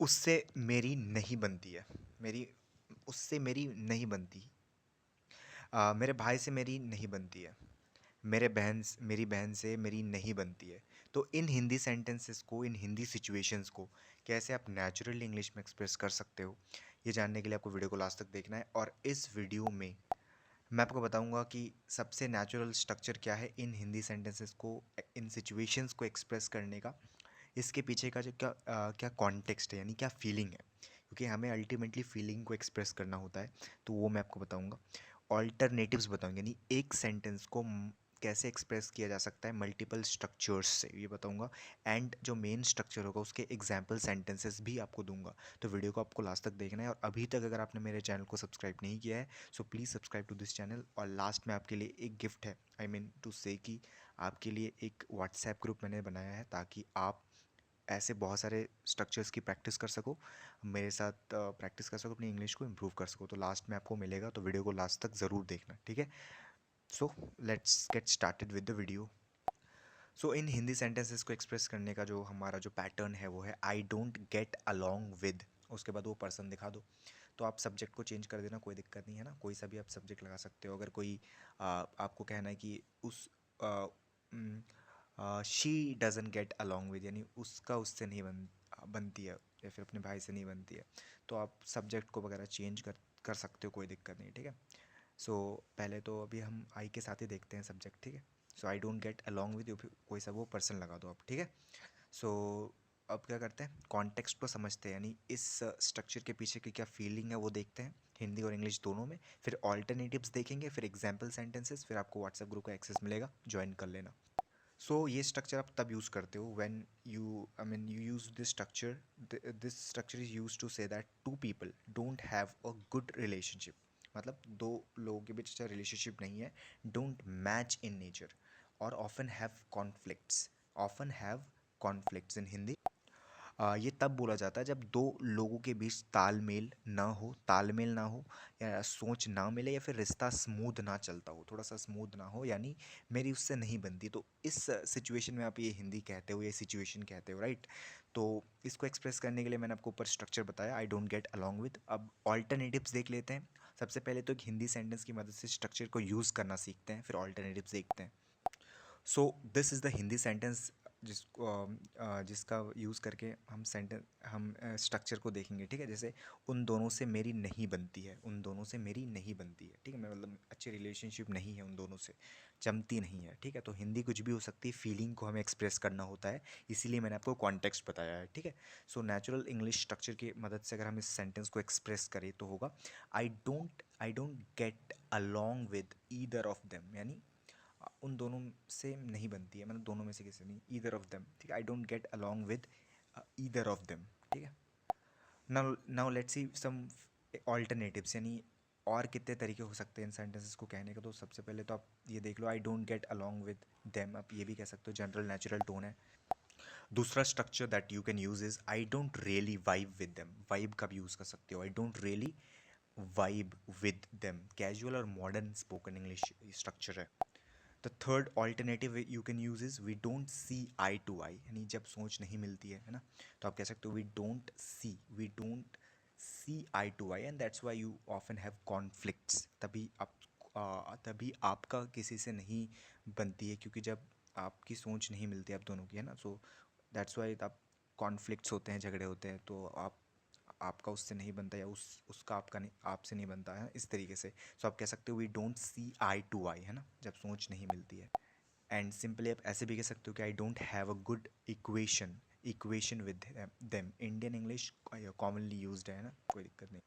उससे मेरी नहीं बनती है। मेरी उससे मेरी नहीं बनती। मेरे भाई से मेरी नहीं बनती है। मेरी बहन से मेरी नहीं बनती है। तो इन हिंदी सेंटेंसेस को, इन हिंदी सिचुएशंस को कैसे आप नेचुरल इंग्लिश में एक्सप्रेस कर सकते हो, ये जानने के लिए आपको वीडियो को लास्ट तक देखना है। और इस वीडियो में मैं आपको बताऊंगा कि सबसे नेचुरल स्ट्रक्चर क्या है इन हिंदी सेंटेंसेस को, इन सिचुएशंस को एक्सप्रेस करने का। इसके पीछे का जो क्या कॉन्टेक्स्ट है, यानी क्या फीलिंग है, क्योंकि हमें अल्टीमेटली फीलिंग को एक्सप्रेस करना होता है। तो वो मैं आपको बताऊंगा। ऑल्टरनेटिव्स बताऊंगा, यानी एक सेंटेंस को कैसे एक्सप्रेस किया जा सकता है मल्टीपल स्ट्रक्चर्स से, ये बताऊंगा। एंड जो मेन स्ट्रक्चर होगा उसके एग्जाम्पल सेंटेंसेस भी आपको दूंगा। तो वीडियो को आपको लास्ट तक देखना है। और अभी तक अगर आपने मेरे चैनल को सब्सक्राइब नहीं किया है, so please subscribe to this channel. और लास्ट में आपके लिए एक गिफ्ट है, आई मीन टू से कि आपके लिए एक व्हाट्सएप ग्रुप मैंने बनाया है, ताकि आप ऐसे बहुत सारे स्ट्रक्चर्स की प्रैक्टिस कर सको, मेरे साथ प्रैक्टिस कर सको, अपनी इंग्लिश को इम्प्रूव कर सको। तो लास्ट में आपको मिलेगा, तो वीडियो को लास्ट तक ज़रूर देखना, ठीक है। So let's get started with the video. So in Hindi sentences को एक्सप्रेस करने का जो हमारा जो पैटर्न है वो है I don't get along with, उसके बाद वो पर्सन दिखा दो। तो आप सब्जेक्ट को चेंज कर देना, कोई दिक्कत नहीं है ना, कोई सा भी आप सब्जेक्ट लगा सकते हो। अगर कोई आपको कहना है कि उस she doesn't get along with, यानी उसका उससे नहीं बनती है, या फिर अपने भाई से नहीं बनती है, तो आप सब्जेक्ट को वगैरह चेंज कर कर सकते हो, कोई दिक्कत नहीं, ठीक है। सो पहले तो अभी हम आई के साथ ही देखते हैं सब्जेक्ट, ठीक है। So I don't get along with, कोई सा वो पर्सन लगा दो आप, ठीक है। सो अब क्या करते हैं, कॉन्टेक्स्ट को समझते हैं, यानी इस स्ट्रक्चर के पीछे की क्या फीलिंग है वो देखते हैं, हिंदी और इंग्लिश दोनों में। फिर ऑल्टरनेटिव्स देखेंगे, फिर एग्जाम्पल सेंटेंसेस, फिर आपको व्हाट्सएप ग्रुप का एक्सेस मिलेगा, ज्वाइन कर लेना। सो ये स्ट्रक्चर आप तब यूज़ करते हो when you, I mean you use this structure, this structure is use to say that two people don't have a good relationship. मतलब दो लोगों के बीच अच्छा रिलेशनशिप नहीं है, डोंट मैच इन नेचर, और often have conflicts, often have conflicts in Hindi. ये तब बोला जाता है जब दो लोगों के बीच तालमेल ना हो, या सोच ना मिले, या फिर रिश्ता स्मूथ ना चलता हो, थोड़ा सा स्मूथ ना हो, यानी मेरी उससे नहीं बनती। तो इस सिचुएशन में आप ये हिंदी कहते हो, ये सिचुएशन कहते हो, राइट। तो इसको एक्सप्रेस करने के लिए मैंने आपको ऊपर स्ट्रक्चर बताया, आई डोंट गेट अलॉन्ग विद। अब ऑल्टरनेटिव्स देख लेते हैं। सबसे पहले तो एक हिंदी सेंटेंस की मदद से स्ट्रक्चर को यूज़ करना सीखते हैं, फिर ऑल्टरनेटिव्स देखते हैं। So this is the Hindi sentence जिसका यूज़ करके हम स्ट्रक्चर को देखेंगे, ठीक है। जैसे उन दोनों से मेरी नहीं बनती है, उन दोनों से मेरी नहीं बनती है, ठीक है, मतलब अच्छी रिलेशनशिप नहीं है उन दोनों से, जमती नहीं है, ठीक है। तो हिंदी कुछ भी हो सकती है, फीलिंग को हमें एक्सप्रेस करना होता है, इसीलिए मैंने आपको कॉन्टेक्स्ट बताया है, ठीक है। सो नेचुरल इंग्लिश स्ट्रक्चर की मदद से अगर हम इस सेंटेंस को एक्सप्रेस करें तो होगा आई don't get along with either of them, यानी उन दोनों से नहीं बनती है, मतलब दोनों में से किसी नहीं, ईदर ऑफ देम, ठीक है। I don't get along with either of them, ठीक है। Now now let's see some alternatives, यानी और कितने तरीके हो सकते हैं इन सेंटेंसेस को कहने का। तो सबसे पहले तो आप ये देख लो, I don't get along with them, आप ये भी कह सकते हो, जनरल नेचुरल टोन है। दूसरा structure that you can use is I don't really vibe with them, vibe का भी यूज़ कर सकते हो, I don't really vibe with them, casual और मॉडर्न स्पोकन इंग्लिश स्ट्रक्चर है। The third alternative you can use is we don't see eye to eye, यानी जब सोच नहीं मिलती है ना, तो आप कह सकते हो we don't see eye to eye, and that's why you often have conflicts. तभी आपका किसी से नहीं बनती है, क्योंकि जब आपकी सोच नहीं मिलती आप दोनों की, है ना। सो दैट्स वाई आप कॉन्फ्लिक्ट्स होते हैं, झगड़े होते हैं, तो आपका उससे नहीं बनता, या उसका आपका नहीं, आपसे नहीं बनता है, इस तरीके से। सो आप कह सकते हो we don't see eye to eye, है ना, जब सोच नहीं मिलती है। एंड सिंपली आप ऐसे भी कह सकते हो कि I don't have a good equation with them, Indian English commonly used है ना, कोई दिक्कत नहीं।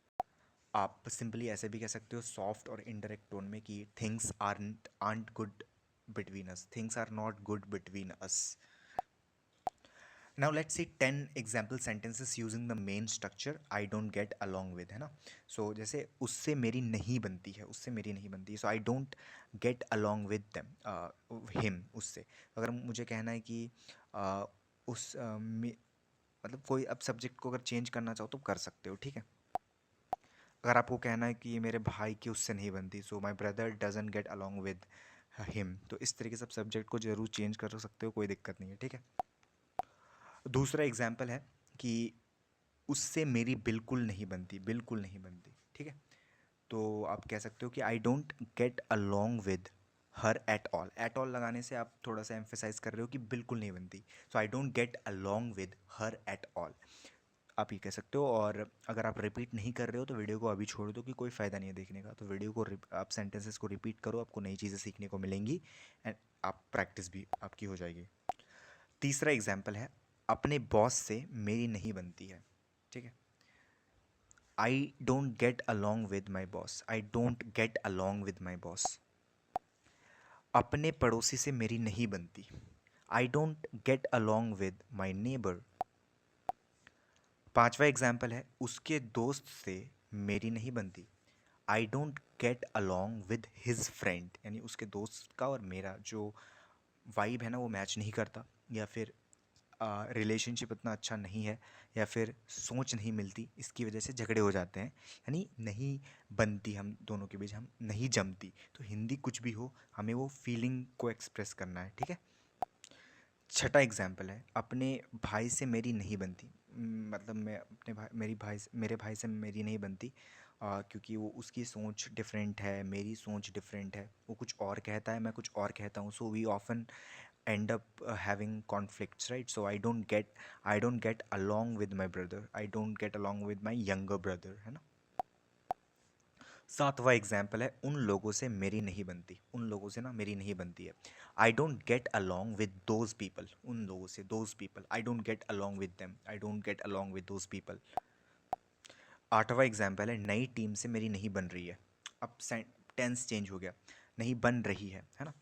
आप सिंपली ऐसे भी कह सकते हो सॉफ्ट और इनडायरेक्ट टोन में कि things are good between us, things are not good between us. Now let's see 10 example sentences using the main structure I don't get along with, है ना। सो जैसे उससे मेरी नहीं बनती है, उससे मेरी नहीं बनती, so I don't get along with them, him, उससे। अगर मुझे कहना है कि मतलब कोई अब सब्जेक्ट को अगर चेंज करना चाहो तो कर सकते हो, ठीक है। अगर आपको कहना है कि मेरे भाई की उससे नहीं बनती, so my brother doesn't get along with him, तो इस तरीके से आप सब्जेक्ट को जरूर चेंज कर सकते हो, कोई दिक्कत नहीं है, ठीक है। दूसरा एग्जाम्पल है कि उससे मेरी बिल्कुल नहीं बनती, बिल्कुल नहीं बनती, ठीक है। तो आप कह सकते हो कि आई don't get along with her at all लगाने से आप थोड़ा सा एम्फेसाइज कर रहे हो कि बिल्कुल नहीं बनती। So I don't get along with her at all, आप ये कह सकते हो। और अगर आप रिपीट नहीं कर रहे हो तो वीडियो को अभी छोड़ दो कि कोई फ़ायदा नहीं है देखने का। तो वीडियो को आप सेंटेंसेस को रिपीट करो, आपको नई चीज़ें सीखने को मिलेंगी एंड आप प्रैक्टिस भी आपकी हो जाएगी। तीसरा एग्जाम्पल है, अपने बॉस से मेरी नहीं बनती है, ठीक है। I don't get along with my boss, I don't get along with my boss. अपने पड़ोसी से मेरी नहीं बनती, आई don't get along with my neighbour. पांचवा एग्जाम्पल है, उसके दोस्त से मेरी नहीं बनती, आई don't get along with his friend, यानी उसके दोस्त का और मेरा जो वाइब है ना वो मैच नहीं करता, या फिर रिलेशनशिप इतना अच्छा नहीं है, या फिर सोच नहीं मिलती, इसकी वजह से झगड़े हो जाते हैं, यानी नहीं बनती हम दोनों के बीच, हम नहीं जमती। तो हिंदी कुछ भी हो, हमें वो फीलिंग को एक्सप्रेस करना है, ठीक है। छठा एग्जाम्पल है, अपने भाई से मेरी नहीं बनती। मतलब मैं अपने भाई मेरी भाई से मेरे भाई से मेरी नहीं बनती, क्योंकि वो उसकी सोच डिफरेंट है, मेरी सोच डिफरेंट है, वो कुछ और कहता है, मैं कुछ और कहता हूँ, so we often end up having conflicts, right? So I don't get along with my brother, I don't get along with my younger brother, है ना। सातवां एग्जाम्पल है, उन लोगों से मेरी नहीं बनती, उन लोगों से ना मेरी नहीं बनती है, I don't get along with those people, उन लोगों से, those people, I don't get along with them, I don't get along with those people. आठवां एग्जाम्पल है, नई टीम से मेरी नहीं बन रही है। अब टेंस चेंज हो गया, नहीं बन रही है ना,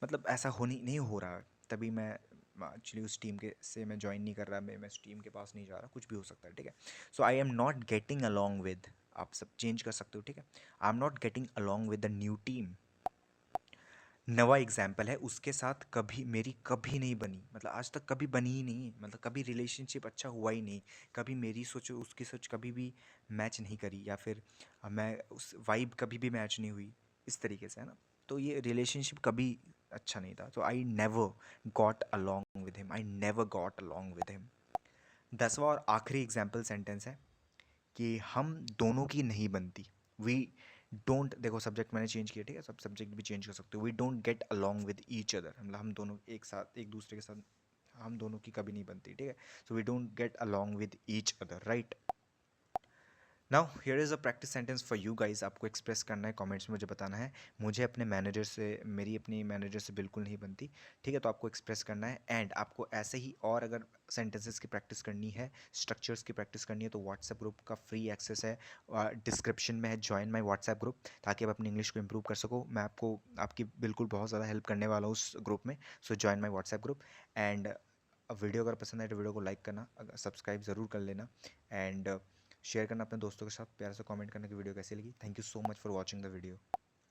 मतलब ऐसा होनी नहीं हो रहा है, तभी मैं एक्चुअली उस टीम के से मैं ज्वाइन नहीं कर रहा, मैं उस टीम के पास नहीं जा रहा, कुछ भी हो सकता है, ठीक है। So I am not getting along with, आप सब चेंज कर सकते हो, ठीक है। I am not getting along with the new team. नवा एग्जाम्पल है, उसके साथ कभी मेरी कभी नहीं बनी, मतलब आज तक कभी बनी ही नहीं, मतलब कभी रिलेशनशिप अच्छा हुआ ही नहीं, कभी मेरी सोच उसकी सोच कभी भी मैच नहीं करी, या फिर मैं उस वाइब कभी भी मैच नहीं हुई, इस तरीके से, है ना। तो ये रिलेशनशिप कभी अच्छा नहीं था, तो I never got along with him, I never got along with him. 10वां और आखिरी एग्जाम्पल सेंटेंस है कि हम दोनों की नहीं बनती, वी डोंट, देखो सब्जेक्ट मैंने चेंज किया, ठीक है, सब सब्जेक्ट भी चेंज कर सकते हो, we don't get along with each other, मतलब हम दोनों एक साथ, एक दूसरे के साथ हम दोनों की कभी नहीं बनती, ठीक है। So we don't get along with each other, right. Now here is a practice sentence for you guys, आपको एक्सप्रेस करना है, कमेंट्स में मुझे बताना है, मुझे अपने मैनेजर से, मेरी अपनी मैनेजर से बिल्कुल नहीं बनती, ठीक है। तो आपको एक्सप्रेस करना है, एंड आपको ऐसे ही और अगर सेंटेंसेस की प्रैक्टिस करनी है, स्ट्रक्चर्स की प्रैक्टिस करनी है, तो व्हाट्सएप ग्रुप का फ्री एक्सेस है, डिस्क्रिप्शन में है, ज्वाइन माई व्हाट्सएप ग्रुप, ताकि आप अपनी इंग्लिश को इंप्रूव कर सको। मैं आपको आपकी बिल्कुल बहुत ज़्यादा हेल्प करने वाला हूँ उस ग्रुप में। सो join my WhatsApp group, and video अगर पसंद आए तो वीडियो को लाइक करना, सब्सक्राइब ज़रूर कर लेना, एंड शेयर करना अपने दोस्तों के साथ, प्यार से कमेंट करना कि वीडियो कैसी लगी। Thank you so much for watching the video.